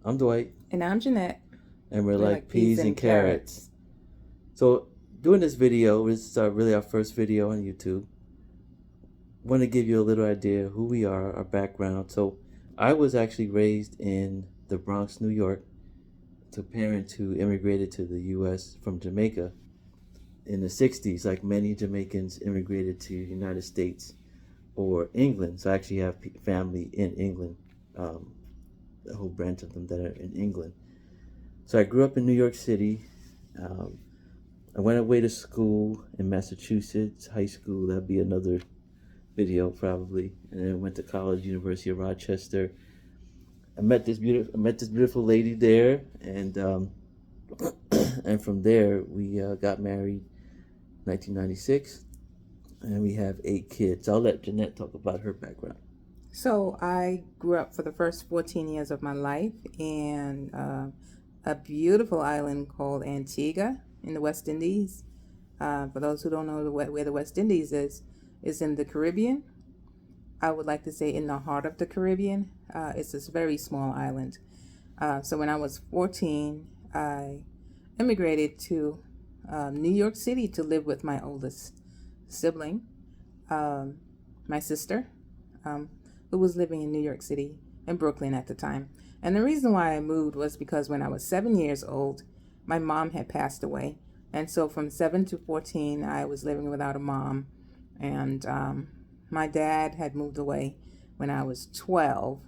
I'm Dwight, And I'm Jeanette. and we're We're like like peas peas and and carrots. carrots. So, doing this video, this is really our first video on YouTube. Want to give you a little idea of who we are, our background. So, I was actually raised in the Bronx, New York, to parents who immigrated to the U.S. from Jamaica in the 60s, like many Jamaicans immigrated to the United States or England. So, I actually have family in England, um, a whole branch of them that are in England. So I grew up in New York City. Um, I went away to school in Massachusetts, high school. That'd be another video probably. And then went to college, University of Rochester. I met this beautiful lady there, and from there we got married, 1996, and we have 8 kids. I'll let Jeanette talk about her background. So I grew up for the first 14 years of my life in a beautiful island called Antigua in the West Indies. For those who don't know where the West Indies is in the Caribbean. I would like to say in the heart of the Caribbean. It's this very small island. So when I was 14, I immigrated to New York City to live with my oldest sibling, um, my sister, um, who was living in New York City in Brooklyn at the time. And the reason why I moved was because when I was 7 years old, my mom had passed away. And so from 7 to 14, I was living without a mom. And my dad had moved away when I was 12.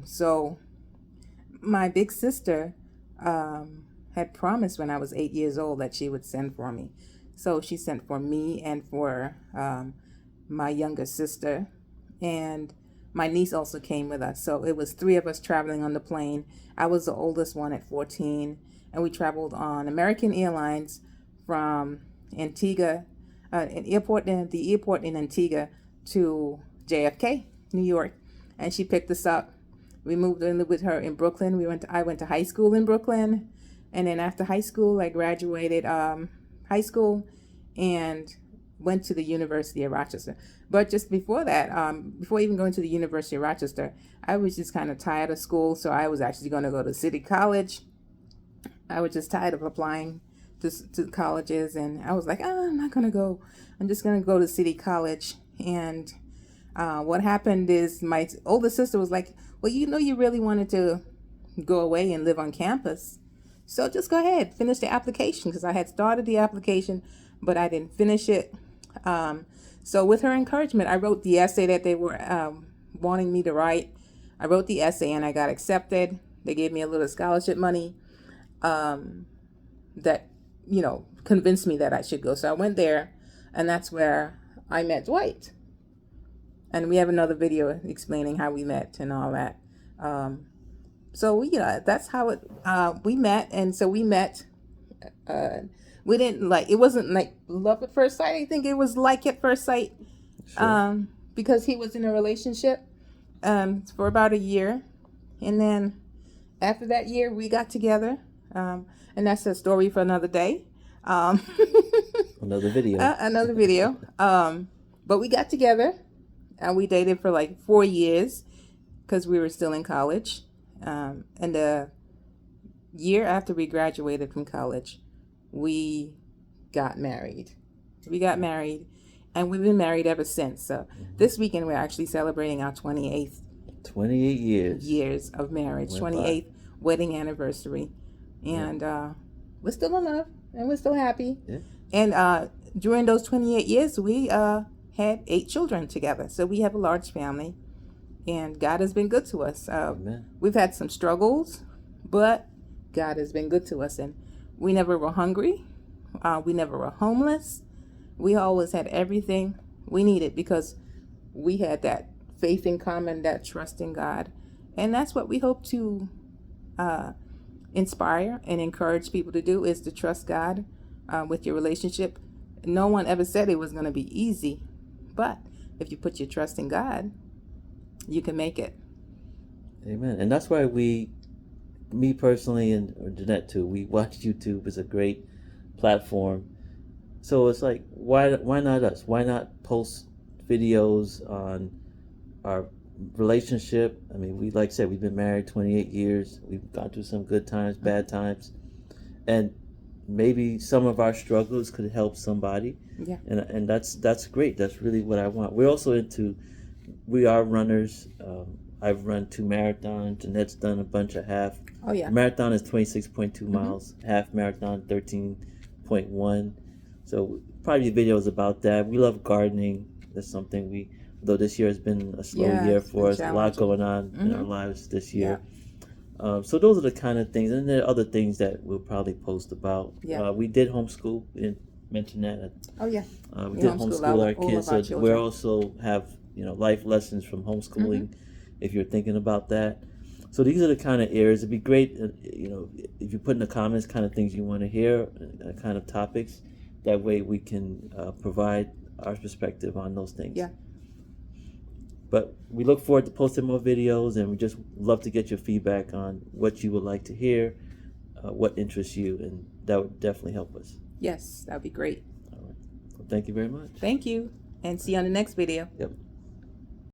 So my big sister had promised when I was 8 years old that she would send for me. So she sent for me and for my younger sister. And my niece also came with us. So it was three of us traveling on the plane. I was the oldest one at 14. And we traveled on American Airlines from Antigua, the airport in Antigua to JFK, New York. And she picked us up. We moved in with her in Brooklyn. I went to high school in Brooklyn, and then after high school, I graduated high school and went to the University of Rochester. But just before that, before even going to the University of Rochester, I was just kind of tired of school, so I was actually going to go to City College. I was just tired of applying to colleges, and I was like, I'm not going to go. I'm just going to go to City College. And what happened is my older sister was like, well, you really wanted to go away and live on campus. So just go ahead, finish the application, because I had started the application, but I didn't finish it. So with her encouragement, I wrote the essay that they were wanting me to write. I wrote the essay and I got accepted. They gave me a little scholarship money that, convinced me that I should go. So I went there, and that's where I met Dwight. And we have another video explaining how we met and all that. So that's how we met. And so we met. Uh, we didn't like, it wasn't like love at first sight. I think it was like at first sight, Sure. because he was in a relationship for about a year, and then after that year we got together. And that's a story for another day. Um, Another video. Another video. But we got together and we dated for like 4 years because we were still in college. And the year after we graduated from college, we got married. We got married, and we've been married ever since. So this weekend we're actually celebrating our 28th 28 years. years of marriage, Went by. 28th wedding anniversary. And we're still in love, and we're still happy. Yeah. And during those 28 years, we had 8 children together. So we have a large family, and God has been good to us. Amen. We've had some struggles, but God has been good to us. And we never were hungry. We never were homeless. We always had everything we needed because we had that faith in common, that trust in God. And that's what we hope to inspire and encourage people to do, is to trust God with your relationship. No one ever said it was going to be easy, but if you put your trust in God, you can make it. Amen. And that's why me personally, and Jeanette too, we watch YouTube. It's a great platform. So it's like, why not us? Why not post videos on our relationship. I mean, we like I said, we've been married 28 years. We've gone through some good times, bad times, and maybe some of our struggles could help somebody. Yeah. And that's great. That's really what I want. We're also into we are runners. I've run 2 marathons. Jeanette's done a bunch of half. Oh yeah. Marathon is 26.2 Mm-hmm. miles. Half marathon 13.1. So probably videos about that. We love gardening. That's something we. Though this year has been a slow Yeah, year it's been for us, a lot challenging. going on in our Mm-hmm. lives this Yeah. year. So those are the kind of things, and there are other things that we'll probably post about. Yeah. We did homeschool. We didn't mention that. Oh yeah. We We did homeschool homeschool our all of kids, our so we children. also have life lessons from Mm-hmm. homeschooling, if you're thinking about that. So these are the kind of areas. It'd be great, if you put in the comments kind of things you want to hear, kind of topics. That way we can provide our perspective on those things. Yeah. But we look forward to posting more videos, and we just love to get your feedback on what you would like to hear, what interests you, and that would definitely help us. Yes, that would be great. All right. Well, thank you very much. Thank you, and see you on the next video. Yep.